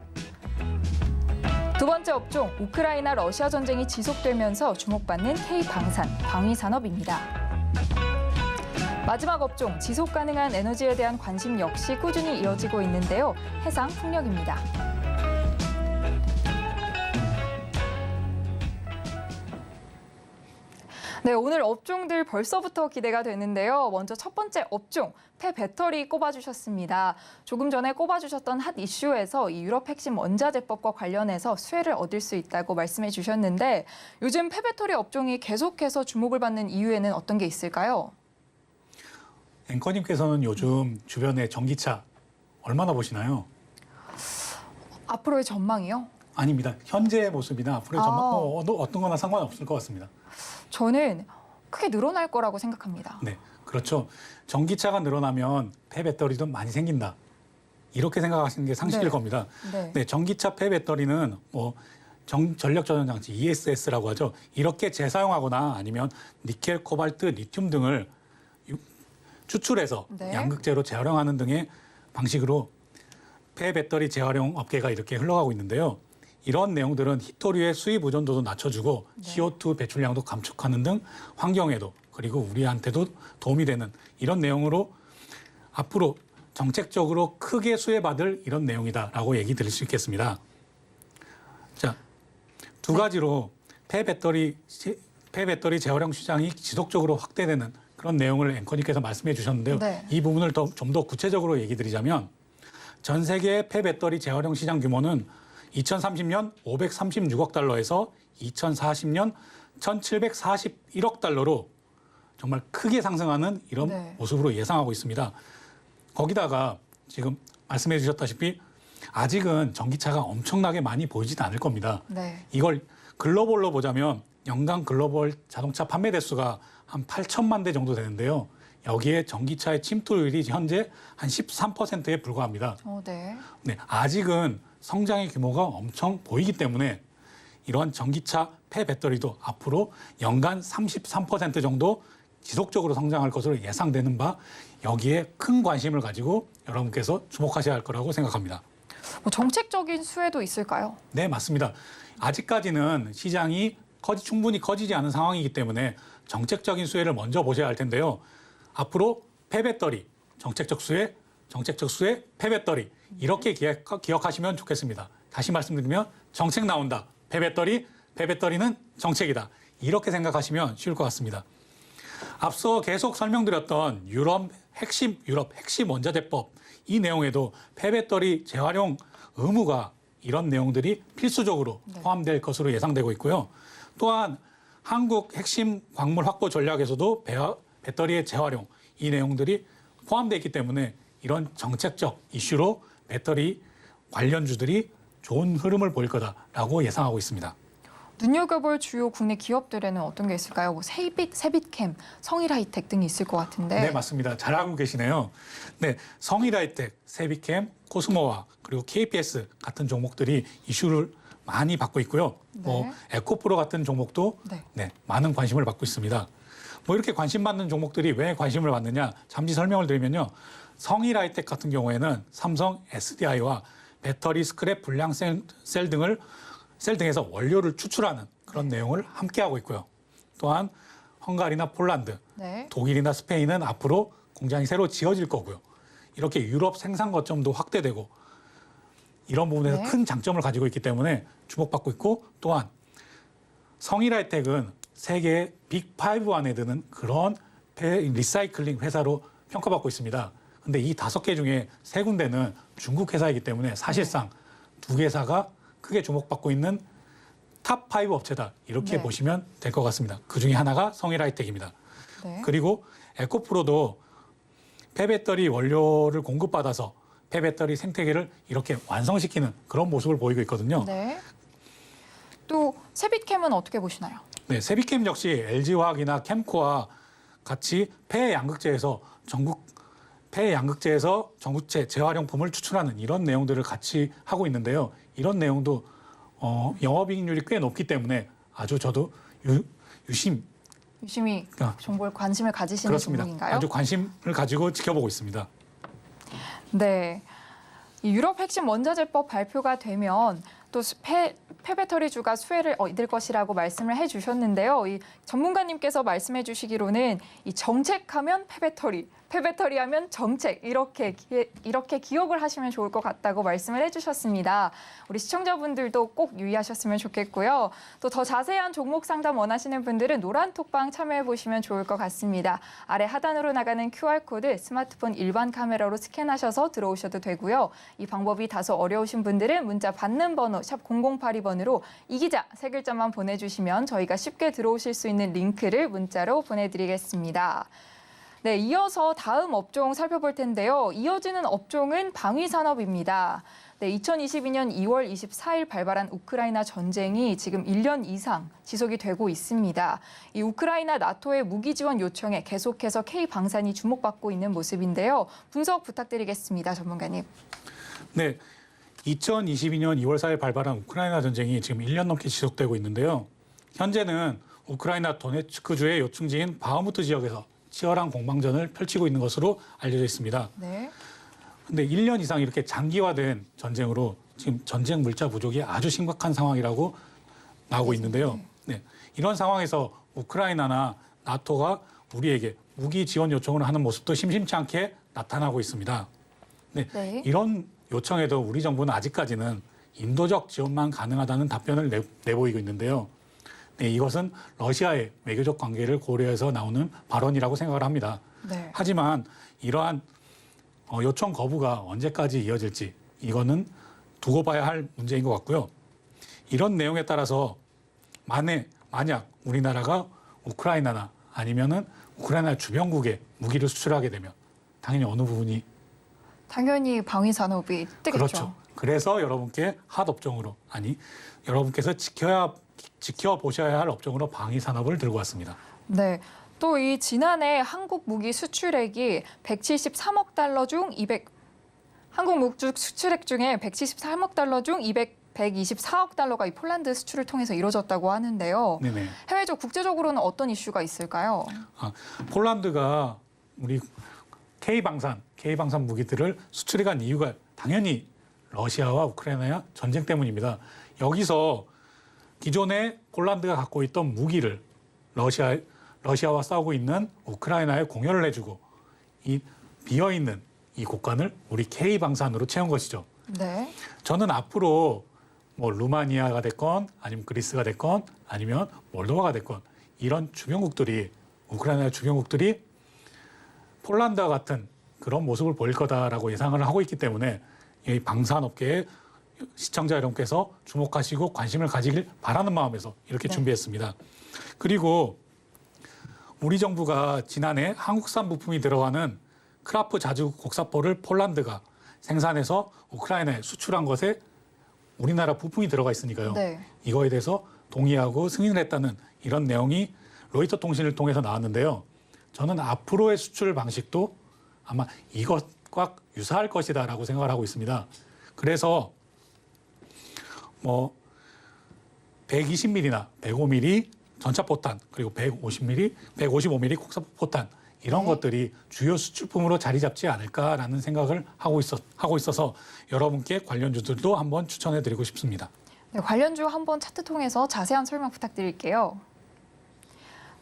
두 번째 업종, 우크라이나 러시아 전쟁이 지속되면서 주목받는 K방산, 방위산업입니다. 마지막 업종, 지속 가능한 에너지에 대한 관심 역시 꾸준히 이어지고 있는데요. 해상 풍력입니다. 네, 오늘 업종들 벌써부터 기대가 되는데요. 먼저 첫 번째 업종, 폐배터리 꼽아주셨습니다. 조금 전에 꼽아주셨던 핫 이슈에서 이 유럽 핵심 원자재법과 관련해서 수혜를 얻을 수 있다고 말씀해 주셨는데 요즘 폐배터리 업종이 계속해서 주목을 받는 이유에는 어떤 게 있을까요? 앵커님께서는 요즘 주변에 전기차 얼마나 보시나요? 앞으로의 전망이요? 아닙니다. 현재의 모습이나 앞으로의 전망 어떤 거나 상관없을 것 같습니다. 저는 크게 늘어날 거라고 생각합니다. 네, 그렇죠. 전기차가 늘어나면 폐배터리도 많이 생긴다. 이렇게 생각하시는 게 상식일 네. 겁니다. 네. 네, 전기차 폐배터리는 전력 저장 장치 ESS라고 하죠. 이렇게 재사용하거나 아니면 니켈, 코발트, 리튬 등을 추출해서 네. 양극재로 재활용하는 등의 방식으로 폐배터리 재활용 업계가 이렇게 흘러가고 있는데요. 이런 내용들은 히토류의 수입 의존도도 낮춰주고 네. CO2 배출량도 감축하는 등 환경에도 그리고 우리한테도 도움이 되는 이런 내용으로 앞으로 정책적으로 크게 수혜받을 이런 내용이다라고 얘기 드릴 수 있겠습니다. 자, 두 가지로 폐배터리 재활용 시장이 지속적으로 확대되는 그런 내용을 앵커님께서 말씀해 주셨는데요. 네. 이 부분을 좀 더 구체적으로 얘기 드리자면 전 세계의 폐배터리 재활용 시장 규모는 2030년 536억 달러에서 2040년 1741억 달러로 정말 크게 상승하는 이런 네. 모습으로 예상하고 있습니다. 거기다가 지금 말씀해 주셨다시피 아직은 전기차가 엄청나게 많이 보이지는 않을 겁니다. 네. 이걸 글로벌로 보자면 연간 글로벌 자동차 판매 대수가 한 8천만 대 정도 되는데요. 여기에 전기차의 침투율이 현재 한 13%에 불과합니다. 네. 네, 아직은 성장의 규모가 엄청 보이기 때문에 이러한 전기차 폐배터리도 앞으로 연간 33% 정도 지속적으로 성장할 것으로 예상되는 바 여기에 큰 관심을 가지고 여러분께서 주목하셔야 할 거라고 생각합니다. 정책적인 수혜도 있을까요? 네, 맞습니다. 아직까지는 시장이 충분히 커지지 않은 상황이기 때문에 정책적인 수혜를 먼저 보셔야 할 텐데요. 앞으로 폐배터리, 정책적 수혜, 폐배터리 이렇게 기억하시면 좋겠습니다. 다시 말씀드리면 정책 나온다. 폐배터리는 정책이다. 이렇게 생각하시면 쉬울 것 같습니다. 앞서 계속 설명드렸던 유럽 핵심 원자재법 이 내용에도 폐배터리 재활용 의무가 이런 내용들이 필수적으로 포함될 것으로 예상되고 있고요. 또한 한국 핵심 광물 확보 전략에서도 배터리의 재활용 이 내용들이 포함되어 있기 때문에 이런 정책적 이슈로 배터리 관련주들이 좋은 흐름을 보일 거다라고 예상하고 있습니다. 눈여겨볼 주요 국내 기업들에는 어떤 게 있을까요? 세빛캠, 성일하이텍 등이 있을 것 같은데. 네, 맞습니다. 잘 알고 계시네요. 네, 성일하이텍, 세빛캠, 코스모와 그리고 KPS 같은 종목들이 이슈를 많이 받고 있고요. 네. 에코프로 같은 종목도 네. 많은 관심을 받고 있습니다. 이렇게 관심 받는 종목들이 왜 관심을 받느냐 잠시 설명을 드리면요. 성일하이텍 같은 경우에는 삼성 SDI와 배터리 스크랩 불량 셀 등에서 원료를 추출하는 그런 내용을 함께 하고 있고요. 또한 헝가리나 폴란드, 네. 독일이나 스페인은 앞으로 공장이 새로 지어질 거고요. 이렇게 유럽 생산 거점도 확대되고 이런 부분에서 네. 큰 장점을 가지고 있기 때문에 주목받고 있고 또한 성일하이텍은 세계 빅5 안에 드는 그런 리사이클링 회사로 평가받고 있습니다. 근데 이 5개 중에 3군데는 중국 회사이기 때문에 사실상 2개사가 크게 주목받고 있는 탑5 업체다. 이렇게 네. 보시면 될 것 같습니다. 그중에 하나가 성일하이텍입니다. 네. 그리고 에코프로도 폐배터리 원료를 공급받아서 폐배터리 생태계를 이렇게 완성시키는 그런 모습을 보이고 있거든요. 네. 또 세빛캠은 어떻게 보시나요? 네, 세비캠 역시 LG화학이나 캠코와 같이 폐양극재에서 전구체 재활용품을 추출하는 이런 내용들을 같이 하고 있는데요. 이런 내용도 영업이익률이 꽤 높기 때문에 아주 저도 유심히 정보에 관심을 가지시는 그렇습니다. 종목인가요? 아주 관심을 가지고 지켜보고 있습니다. 네. 이 유럽 핵심 원자재법 발표가 되면 또 폐배터리주가 수혜를 얻을 것이라고 말씀을 해주셨는데요. 이 전문가님께서 말씀해 주시기로는 이 정책하면 폐배터리, 폐배터리하면 정책 이렇게 기억을 하시면 좋을 것 같다고 말씀을 해주셨습니다. 우리 시청자분들도 꼭 유의하셨으면 좋겠고요. 또 더 자세한 종목 상담 원하시는 분들은 노란톡방 참여해 보시면 좋을 것 같습니다. 아래 하단으로 나가는 QR코드 스마트폰 일반 카메라로 스캔하셔서 들어오셔도 되고요. 이 방법이 다소 어려우신 분들은 문자 받는 번호 샵 0082번으로 이 기자 세 글자만 보내주시면 저희가 쉽게 들어오실 수 있는 링크를 문자로 보내드리겠습니다. 네, 이어서 다음 업종 살펴볼 텐데요. 이어지는 업종은 방위산업입니다. 네, 2022년 2월 24일 발발한 우크라이나 전쟁이 지금 1년 이상 지속이 되고 있습니다. 이 우크라이나 나토의 무기 지원 요청에 계속해서 K방산이 주목받고 있는 모습인데요. 분석 부탁드리겠습니다, 전문가님. 네, 2022년 2월 4일 발발한 우크라이나 전쟁이 지금 1년 넘게 지속되고 있는데요. 현재는 우크라이나 도네츠크주의 요충지인 바흐무트 지역에서 치열한 공방전을 펼치고 있는 것으로 알려져 있습니다. 네. 근데 1년 이상 이렇게 장기화된 전쟁으로 지금 전쟁 물자 부족이 아주 심각한 상황이라고 나오고 있는데요. 네, 이런 상황에서 우크라이나나 나토가 우리에게 무기 지원 요청을 하는 모습도 심심치 않게 나타나고 있습니다. 네, 이런 요청에도 우리 정부는 아직까지는 인도적 지원만 가능하다는 답변을 내보이고 있는데요. 네, 이것은 러시아의 외교적 관계를 고려해서 나오는 발언이라고 생각을 합니다. 네. 하지만 이러한 요청 거부가 언제까지 이어질지 이거는 두고 봐야 할 문제인 것 같고요. 이런 내용에 따라서 만약 우리나라가 우크라이나나 아니면은 우크라이나 주변국에 무기를 수출하게 되면 당연히 어느 부분이 당연히 방위산업이 뜨겠죠. 그렇죠. 그래서 여러분께 핫 업종으로 여러분께서 지켜보셔야 할 업종으로 방위산업을 들고 왔습니다. 네. 또 이 지난해 한국 무기 수출액이 173억 달러 중 한국 무기 수출액 중에 173억 달러 중 124억 달러가 이 폴란드 수출을 통해서 이루어졌다고 하는데요. 네네. 국제적으로는 어떤 이슈가 있을까요? 폴란드가 우리 K방산 무기들을 수출해간 이유가 당연히 러시아와 우크라이나의 전쟁 때문입니다. 여기서 기존에 폴란드가 갖고 있던 무기를 러시아와 싸우고 있는 우크라이나에 공여를 해주고 이 비어있는 이 곳간을 우리 K방산으로 채운 것이죠. 네. 저는 앞으로 뭐 루마니아가 됐건 아니면 그리스가 됐건 아니면 몰도바가 됐건 이런 주변국들이 우크라이나의 주변국들이 폴란드와 같은 그런 모습을 보일 거다라고 예상을 하고 있기 때문에 이 방산업계의 시청자 여러분께서 주목하시고 관심을 가지길 바라는 마음에서 이렇게 준비했습니다. 그리고 우리 정부가 지난해 한국산 부품이 들어가는 크라프 자주 곡사포를 폴란드가 생산해서 우크라이나에 수출한 것에 우리나라 부품이 들어가 있으니까요. 네. 이거에 대해서 동의하고 승인을 했다는 이런 내용이 로이터 통신을 통해서 나왔는데요. 저는 앞으로의 수출 방식도 아마 이것과 유사할 것이다라고 생각을 하고 있습니다. 그래서 뭐 120mm나 105mm 전차포탄 그리고 150mm, 155mm 곡사포탄 이런 것들이 주요 수출품으로 자리 잡지 않을까라는 생각을 하고 있어서 여러분께 관련주들도 한번 추천해드리고 싶습니다. 네, 관련주 한번 차트 통해서 자세한 설명 부탁드릴게요.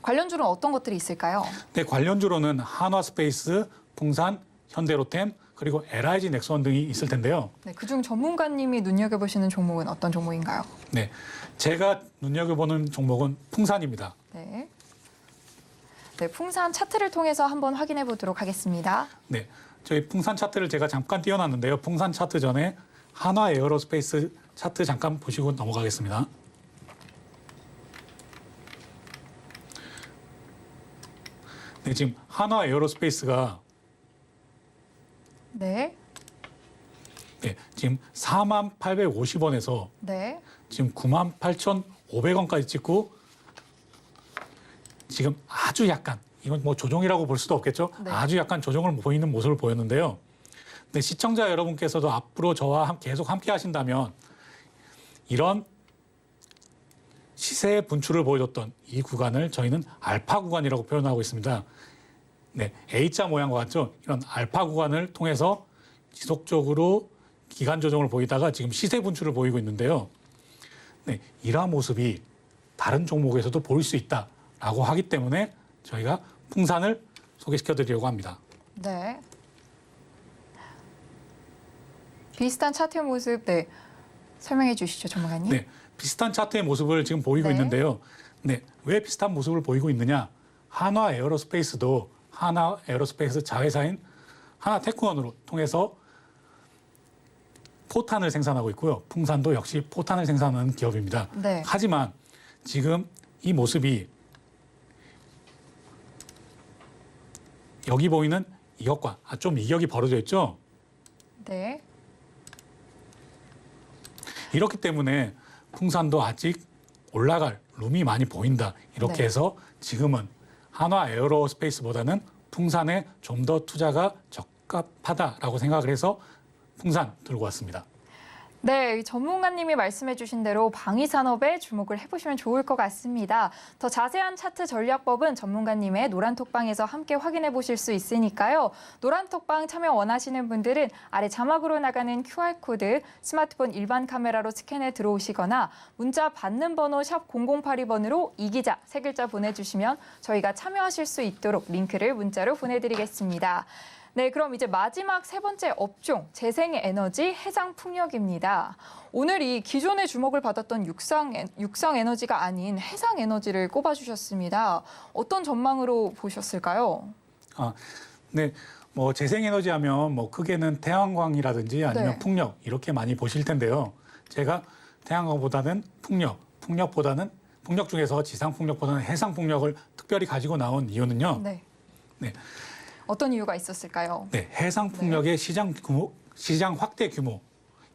관련주는 어떤 것들이 있을까요? 네, 관련주로는 한화스페이스, 풍산, 현대로템 그리고 LIG 넥스원 등이 있을 텐데요. 네, 그중 전문가님이 눈여겨보시는 종목은 어떤 종목인가요? 네, 제가 눈여겨보는 종목은 풍산입니다. 네. 네, 풍산 차트를 통해서 한번 확인해 보도록 하겠습니다. 네, 저희 풍산 차트를 제가 잠깐 띄워놨는데요. 풍산 차트 전에 한화 에어로스페이스 차트 잠깐 보시고 넘어가겠습니다. 네, 지금 한화 에어로스페이스가 네. 네, 지금 4850원에서 네. 지금 98,500원까지 찍고 지금 아주 약간 이건 뭐 조정이라고 볼 수도 없겠죠. 네. 아주 약간 조정을 보이는 모습을 보였는데요. 근데 시청자 여러분께서도 앞으로 저와 계속 함께 하신다면 이런 시세 분출을 보여줬던 이 구간을 저희는 알파 구간이라고 표현하고 있습니다. 네, A자 모양과 같죠. 이런 알파 구간을 통해서 지속적으로 기간 조정을 보이다가 지금 시세 분출을 보이고 있는데요. 네, 이러한 모습이 다른 종목에서도 보일 수 있다라고 하기 때문에 저희가 풍산을 소개시켜 드리려고 합니다. 네. 비슷한 차트의 모습, 네. 설명해 주시죠, 전문가님. 네, 비슷한 차트의 모습을 지금 보이고 네. 있는데요. 네, 왜 비슷한 모습을 보이고 있느냐? 한화 에어로스페이스도 한화 에어로스페이스 자회사인 하나테크원으로 통해서 포탄을 생산하고 있고요. 풍산도 역시 포탄을 생산하는 기업입니다. 네. 하지만 지금 이 모습이 여기 보이는 이격과 좀 이격이 벌어져 있죠. 네. 이렇기 때문에 풍산도 아직 올라갈 룸이 많이 보인다. 이렇게 네. 해서 지금은 한화 에어로스페이스보다는 풍산에 좀 더 투자가 적합하다라고 생각을 해서 풍산 들고 왔습니다. 네, 전문가님이 말씀해 주신 대로 방위 산업에 주목을 해보시면 좋을 것 같습니다. 더 자세한 차트 전략법은 전문가님의 노란톡방에서 함께 확인해 보실 수 있으니까요. 노란톡방 참여 원하시는 분들은 아래 자막으로 나가는 QR코드 스마트폰 일반 카메라로 스캔해 들어오시거나 문자 받는 번호 샵 0082번으로 이기자 세 글자 보내주시면 저희가 참여하실 수 있도록 링크를 문자로 보내드리겠습니다. 네, 그럼 이제 마지막 세 번째 업종, 재생에너지, 해상풍력입니다. 오늘 이 기존의 주목을 받았던 육상에너지가 아닌 해상에너지를 꼽아주셨습니다. 어떤 전망으로 보셨을까요? 네, 뭐 재생에너지 하면 뭐 크게는 태양광이라든지 아니면 네. 풍력 이렇게 많이 보실 텐데요. 제가 태양광보다는 풍력보다는 풍력 중에서 지상풍력보다는 해상풍력을 특별히 가지고 나온 이유는요. 네. 네. 어떤 이유가 있었을까요? 네, 해상풍력의 시장 확대 규모,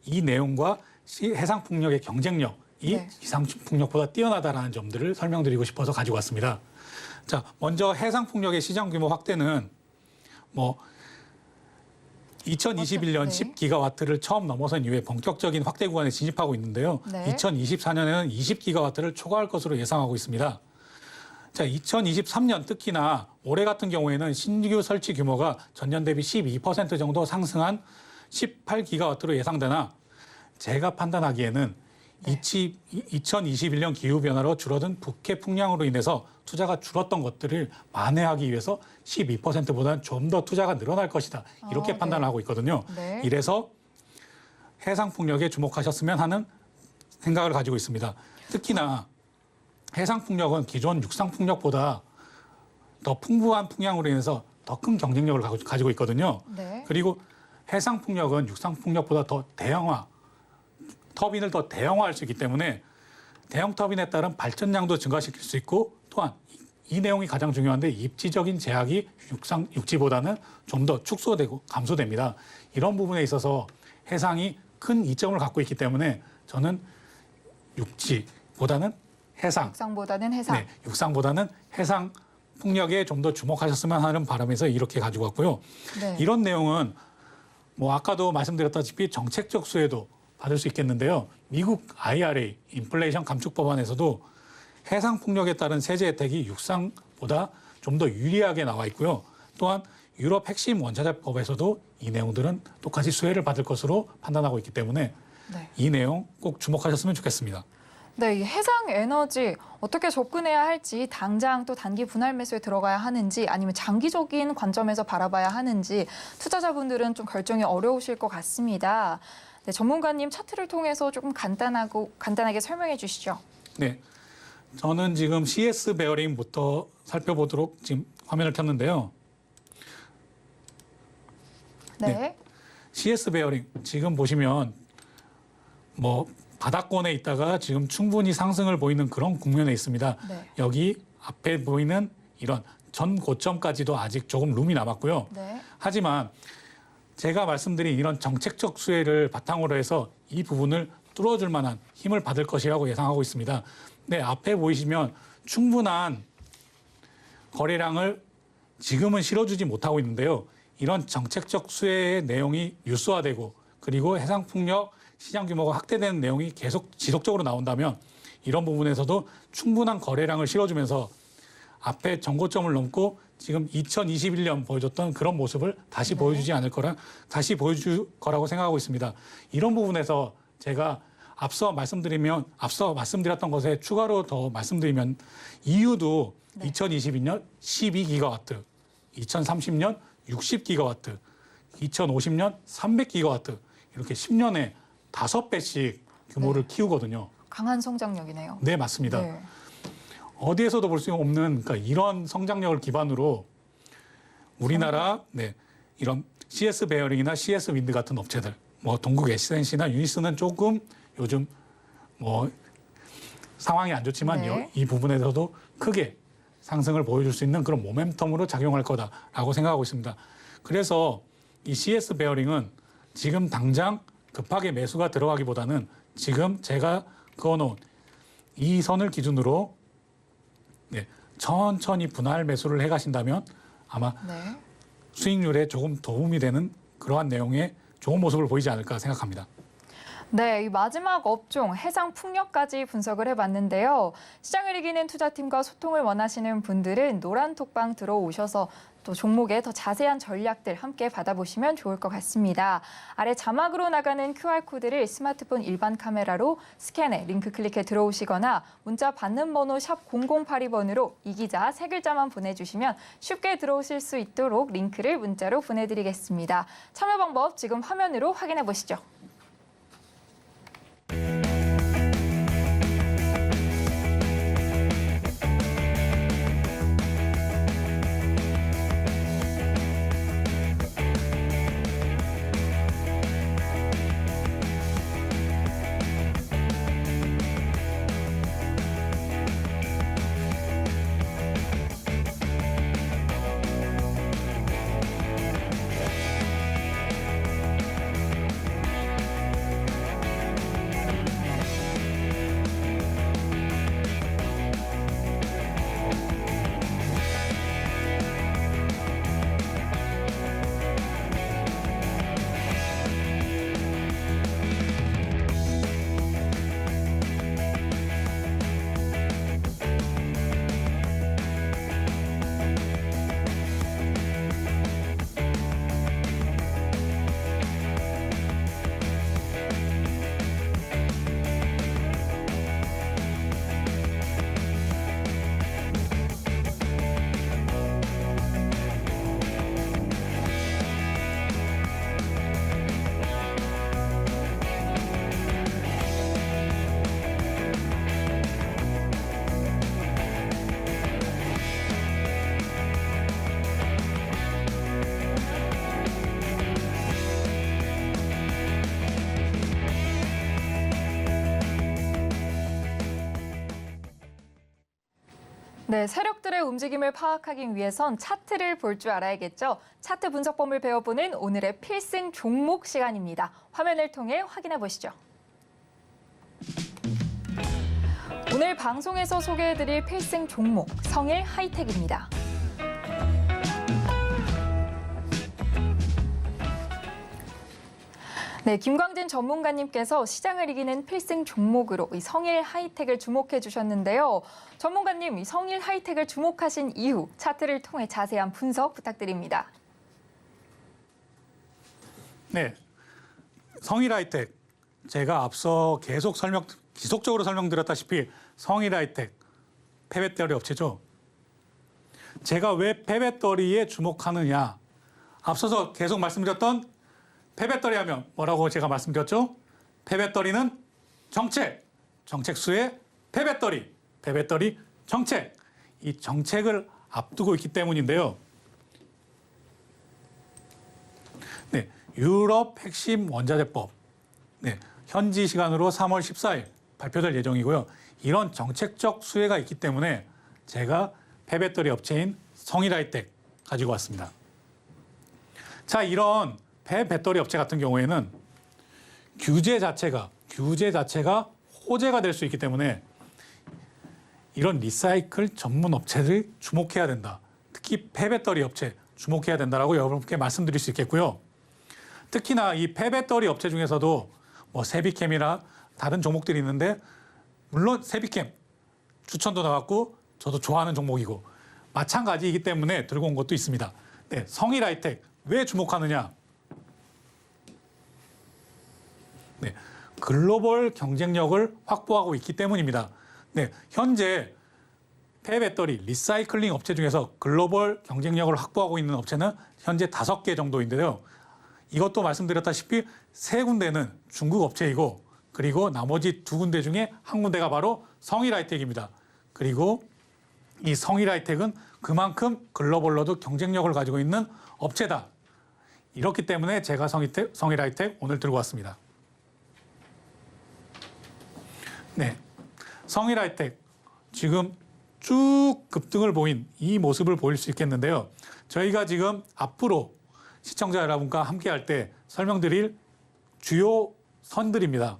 이 내용과 해상풍력의 경쟁력, 이 네. 지상풍력보다 뛰어나다라는 점들을 설명드리고 싶어서 가지고 왔습니다. 자, 먼저 해상풍력의 시장 규모 확대는 뭐 2021년 네. 10기가와트를 처음 넘어선 이후에 본격적인 확대 구간에 진입하고 있는데요. 네. 2024년에는 20기가와트를 초과할 것으로 예상하고 있습니다. 자, 2023년 특히나 올해 같은 경우에는 신규 설치 규모가 전년 대비 12% 정도 상승한 18기가와트로 예상되나 제가 판단하기에는 네. 2021년 기후변화로 줄어든 북해 풍량으로 인해서 투자가 줄었던 것들을 만회하기 위해서 12%보다는 좀 더 투자가 늘어날 것이다. 이렇게 네. 판단을 하고 있거든요. 네. 이래서 해상풍력에 주목하셨으면 하는 생각을 가지고 있습니다. 특히나 해상풍력은 기존 육상풍력보다 더 풍부한 풍량으로 인해서 더 큰 경쟁력을 가지고 있거든요. 네. 그리고 해상풍력은 육상풍력보다 더 터빈을 더 대형화할 수 있기 때문에 대형 터빈에 따른 발전량도 증가시킬 수 있고 또한 이 내용이 가장 중요한데 입지적인 제약이 육지보다는 좀 더 축소되고 감소됩니다. 이런 부분에 있어서 해상이 큰 이점을 갖고 있기 때문에 저는 육지보다는 육상보다는 해상. 네, 육상보다는 해상 풍력에 좀 더 주목하셨으면 하는 바람에서 이렇게 가지고 왔고요. 네. 이런 내용은 뭐 아까도 말씀드렸다시피 정책적 수혜도 받을 수 있겠는데요. 미국 IRA 인플레이션 감축 법안에서도 해상 풍력에 따른 세제 혜택이 육상보다 좀 더 유리하게 나와 있고요. 또한 유럽 핵심 원자재법에서도 이 내용들은 똑같이 수혜를 받을 것으로 판단하고 있기 때문에 네. 이 내용 꼭 주목하셨으면 좋겠습니다. 네, 이 해상 에너지 어떻게 접근해야 할지 당장 또 단기 분할 매수에 들어가야 하는지 아니면 장기적인 관점에서 바라봐야 하는지 투자자분들은 좀 결정이 어려우실 것 같습니다. 네, 전문가님 차트를 통해서 조금 간단하게 설명해 주시죠. 네, 저는 지금 CS 베어링부터 살펴보도록 지금 화면을 켰는데요. 네. CS 베어링 지금 보시면 뭐 바닥권에 있다가 지금 충분히 상승을 보이는 그런 국면에 있습니다. 네. 여기 앞에 보이는 이런 전 고점까지도 아직 조금 룸이 남았고요. 네. 하지만 제가 말씀드린 이런 정책적 수혜를 바탕으로 해서 이 부분을 뚫어줄 만한 힘을 받을 것이라고 예상하고 있습니다. 네, 앞에 보이시면 충분한 거래량을 지금은 실어주지 못하고 있는데요. 이런 정책적 수혜의 내용이 뉴스화되고 그리고 해상풍력 시장 규모가 확대되는 내용이 계속 지속적으로 나온다면 이런 부분에서도 충분한 거래량을 실어주면서 앞에 전고점을 넘고 지금 2021년 보여줬던 그런 모습을 다시 보여주지 않을 거라 다시 보여줄 거라고 생각하고 있습니다. 이런 부분에서 제가 앞서 말씀드렸던 것에 추가로 더 말씀드리면 이유도 2022년 12기가와트, 2030년 60기가와트, 2050년 300기가와트 이렇게 10년에 5배씩 규모를 키우거든요. 강한 성장력이네요. 네, 맞습니다. 네. 어디에서도 볼 수 없는 그러니까 이런 성장력을 기반으로 우리나라 이런 CS 베어링이나 CS 윈드 같은 업체들, 뭐 동국 SNC나 유니스는 조금 요즘 뭐 상황이 안 좋지만 이 부분에서도 크게 상승을 보여줄 수 있는 그런 모멘텀으로 작용할 거다라고 생각하고 있습니다. 그래서 이 CS 베어링은 지금 당장 급하게 매수가 들어가기보다는 지금 제가 그어놓은 이 선을 기준으로 천천히 분할 매수를 해가신다면 아마 수익률에 조금 도움이 되는 그러한 내용의 좋은 모습을 보이지 않을까 생각합니다. 네, 이 마지막 업종 해상풍력까지 분석을 해봤는데요. 시장을 이기는 투자팀과 소통을 원하시는 분들은 노란톡방 들어오셔서 또 종목의 더 자세한 전략들 함께 받아보시면 좋을 것 같습니다. 아래 자막으로 나가는 QR코드를 스마트폰 일반 카메라로 스캔해 링크 클릭해 들어오시거나 문자 받는 번호 샵 0082번으로 이 기자 3글자만 보내주시면 쉽게 들어오실 수 있도록 링크를 문자로 보내드리겠습니다. 참여 방법 지금 화면으로 확인해 보시죠. 네, 세력들의 움직임을 파악하기 위해선 차트를 볼 줄 알아야겠죠. 차트 분석법을 배워보는 오늘의 필승 종목 시간입니다. 화면을 통해 확인해 보시죠. 오늘 방송에서 소개해드릴 필승 종목, 성일 하이텍입니다. 네, 김광진 전문가님께서 시장을 이기는 필승 종목으로 이 성일 하이텍을 주목해 주셨는데요. 전문가님, 이 성일 하이텍을 주목하신 이유, 차트를 통해 자세한 분석 부탁드립니다. 네, 성일 하이텍 제가 앞서 지속적으로 설명드렸다시피 성일 하이텍 폐배터리 업체죠. 제가 왜 폐배터리에 주목하느냐, 앞서서 계속 말씀드렸던 폐배터리 하면 뭐라고 제가 말씀드렸죠? 폐배터리는 정책, 정책수의 폐배터리, 폐배터리 정책. 이 정책을 앞두고 있기 때문인데요. 네, 유럽 핵심 원자재법. 네, 현지 시간으로 3월 14일 발표될 예정이고요. 이런 정책적 수혜가 있기 때문에 제가 폐배터리 업체인 성일 하이텍 가지고 왔습니다. 자, 이런 폐배터리 업체 같은 경우에는 규제 자체가 호재가 될 수 있기 때문에 이런 리사이클 전문 업체들 주목해야 된다. 특히 폐배터리 업체 주목해야 된다라고 여러분께 말씀드릴 수 있겠고요. 특히나 이 폐배터리 업체 중에서도 뭐 세비캠이나 다른 종목들이 있는데 물론 세비캠 추천도 나왔고 저도 좋아하는 종목이고 마찬가지이기 때문에 들고 온 것도 있습니다. 네, 성일 하이텍 왜 주목하느냐? 네, 글로벌 경쟁력을 확보하고 있기 때문입니다. 네, 현재 폐배터리 리사이클링 업체 중에서 글로벌 경쟁력을 확보하고 있는 업체는 현재 5개 정도인데요. 이것도 말씀드렸다시피 3군데는 중국 업체이고 그리고 나머지 2군데 중에 한 군데가 바로 성일 하이텍입니다. 그리고 이 성일 하이텍은 그만큼 글로벌로도 경쟁력을 가지고 있는 업체다. 이렇기 때문에 제가 성일 하이텍 오늘 들고 왔습니다. 네, 성일 하이텍 지금 쭉 급등을 보인 이 모습을 보일 수 있겠는데요. 저희가 지금 앞으로 시청자 여러분과 함께할 때 설명드릴 주요 선들입니다.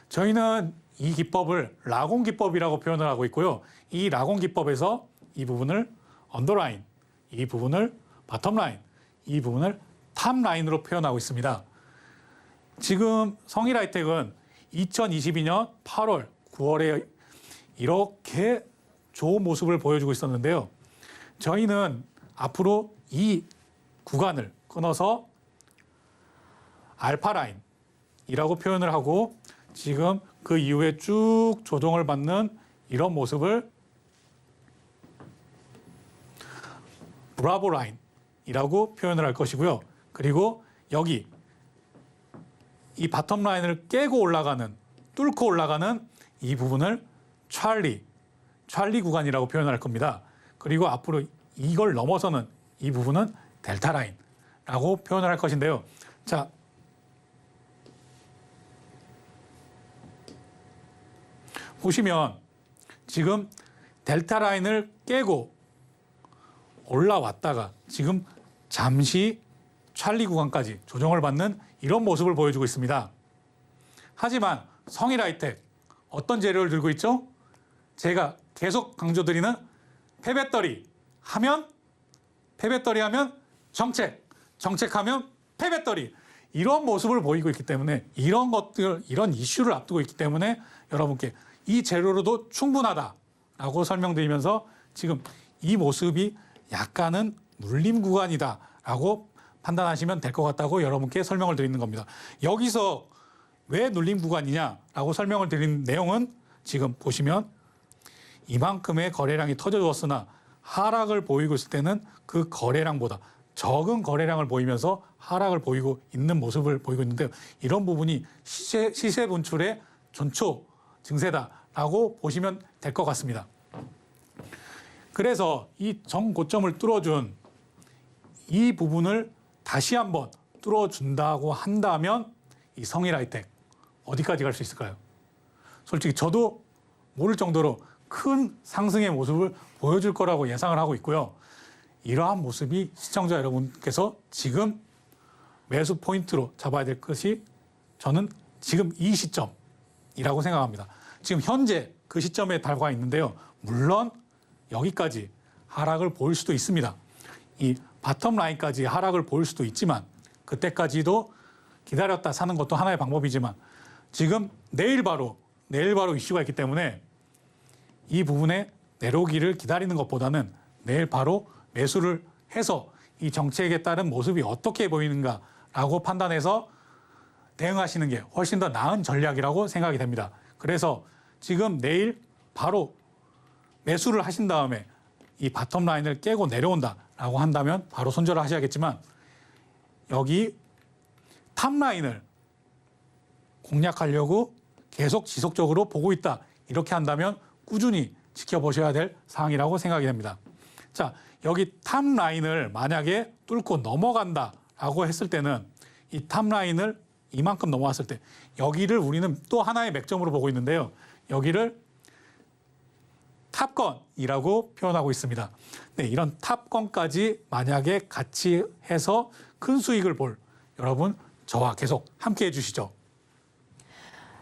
저희는 이 기법을 라곤 기법이라고 표현을 하고 있고요. 이 라곤 기법에서 이 부분을 언더라인, 이 부분을 바텀라인, 이 부분을 탑라인으로 표현하고 있습니다. 지금 성일 하이텍은 2022년 8월, 9월에 이렇게 좋은 모습을 보여주고 있었는데요. 저희는 앞으로 이 구간을 끊어서 알파라인이라고 표현을 하고 지금 그 이후에 쭉 조정을 받는 이런 모습을 브라보 라인이라고 표현을 할 것이고요. 그리고 여기 이 바텀 라인을 깨고 올라가는, 뚫고 올라가는 이 부분을 찰리 구간이라고 표현할 겁니다. 그리고 앞으로 이걸 넘어서는 이 부분은 델타 라인이라고 표현을 할 것인데요. 자, 보시면 지금 델타 라인을 깨고 올라왔다가 지금 잠시 찰리 구간까지 조정을 받는 이런 모습을 보여주고 있습니다. 하지만 성일 하이텍 어떤 재료를 들고 있죠? 제가 계속 강조드리는 폐배터리 하면 정책하면 폐배터리 이런 모습을 보이고 있기 때문에 이런 것들, 이런 이슈를 앞두고 있기 때문에 여러분께 이 재료로도 충분하다라고 설명드리면서 지금 이 모습이 약간은 눌림 구간이다라고 판단하시면 될 것 같다고 여러분께 설명을 드리는 겁니다. 여기서 왜 눌림 구간이냐라고 설명을 드린 내용은 지금 보시면 이만큼의 거래량이 터져주었으나 하락을 보이고 있을 때는 그 거래량보다 적은 거래량을 보이면서 하락을 보이고 있는 모습을 보이고 있는데요. 이런 부분이 시세 분출의 전초 증세다라고 보시면 될 것 같습니다. 그래서 이 정고점을 뚫어준 이 부분을 다시 한번 뚫어준다고 한다면 이 성일 하이텍 어디까지 갈 수 있을까요? 솔직히 저도 모를 정도로 큰 상승의 모습을 보여줄 거라고 예상을 하고 있고요. 이러한 모습이 시청자 여러분께서 지금 매수 포인트로 잡아야 될 것이 저는 지금 이 시점이라고 생각합니다. 지금 현재 그 시점에 달가 있는데요. 물론 여기까지 하락을 보일 수도 있습니다. 이 바텀 라인까지 하락을 보일 수도 있지만 그때까지도 기다렸다 사는 것도 하나의 방법이지만 지금 내일 바로 이슈가 있기 때문에 이 부분에 내려오기를 기다리는 것보다는 내일 바로 매수를 해서 이 정책에 따른 모습이 어떻게 보이는가라고 판단해서 대응하시는 게 훨씬 더 나은 전략이라고 생각이 됩니다. 그래서 지금 내일 바로 매수를 하신 다음에 이 바텀 라인을 깨고 내려온다라고 한다면 바로 손절을 하셔야겠지만 여기 탑 라인을 공략하려고 계속 지속적으로 보고 있다. 이렇게 한다면 꾸준히 지켜보셔야 될 사항이라고 생각이 됩니다. 자, 여기 탑 라인을 만약에 뚫고 넘어간다라고 했을 때는 이 탑 라인을 이만큼 넘어왔을 때 여기를 우리는 또 하나의 맥점으로 보고 있는데요. 여기를 탑건이라고 표현하고 있습니다. 네, 이런 탑건까지 만약에 같이 해서 큰 수익을 볼 여러분 저와 계속 함께 해주시죠.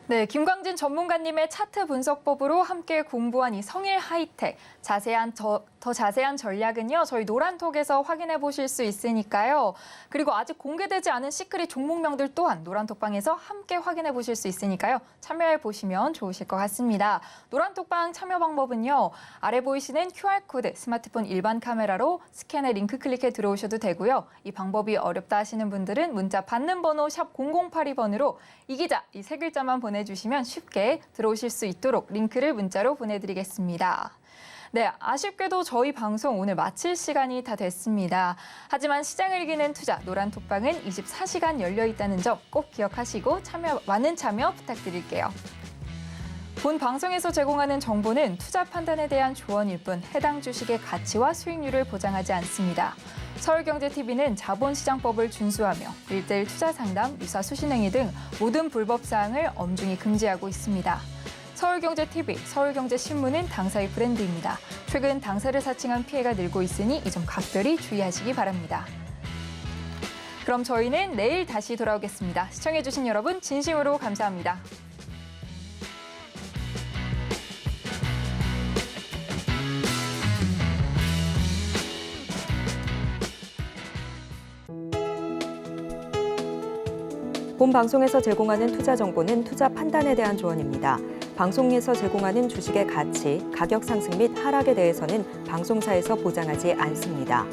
네, 김광진 전문가님의 차트 분석법으로 함께 공부한 이 성일 하이텍 더 자세한 전략은요 저희 노란톡에서 확인해 보실 수 있으니까요. 그리고 아직 공개되지 않은 시크릿 종목명들 또한 노란톡방에서 함께 확인해 보실 수 있으니까요. 참여해 보시면 좋으실 것 같습니다. 노란톡방 참여 방법은요 아래 보이시는 QR코드 스마트폰 일반 카메라로 스캔에 링크 클릭해 들어오셔도 되고요. 이 방법이 어렵다 하시는 분들은 문자 받는 번호 샵 0082번으로 이기자 이 세 글자만 보내주시면 쉽게 들어오실 수 있도록 링크를 문자로 보내드리겠습니다. 네, 아쉽게도 저희 방송 오늘 마칠 시간이 다 됐습니다. 하지만 시장을 이기는 투자 노란톡방은 24시간 열려 있다는 점 꼭 기억하시고 많은 참여 부탁드릴게요. 본 방송에서 제공하는 정보는 투자 판단에 대한 조언일 뿐 해당 주식의 가치와 수익률을 보장하지 않습니다. 서울경제TV는 자본시장법을 준수하며 1:1 투자 상담, 유사 수신행위 등 모든 불법 사항을 엄중히 금지하고 있습니다. 서울경제TV, 서울경제신문은 당사의 브랜드입니다. 최근 당사를 사칭한 피해가 늘고 있으니 이 점 각별히 주의하시기 바랍니다. 그럼 저희는 내일 다시 돌아오겠습니다. 시청해주신 여러분 진심으로 감사합니다. 본 방송에서 제공하는 투자 정보는 투자 판단에 대한 조언입니다. 방송에서 제공하는 주식의 가치, 가격 상승 및 하락에 대해서는 방송사에서 보장하지 않습니다.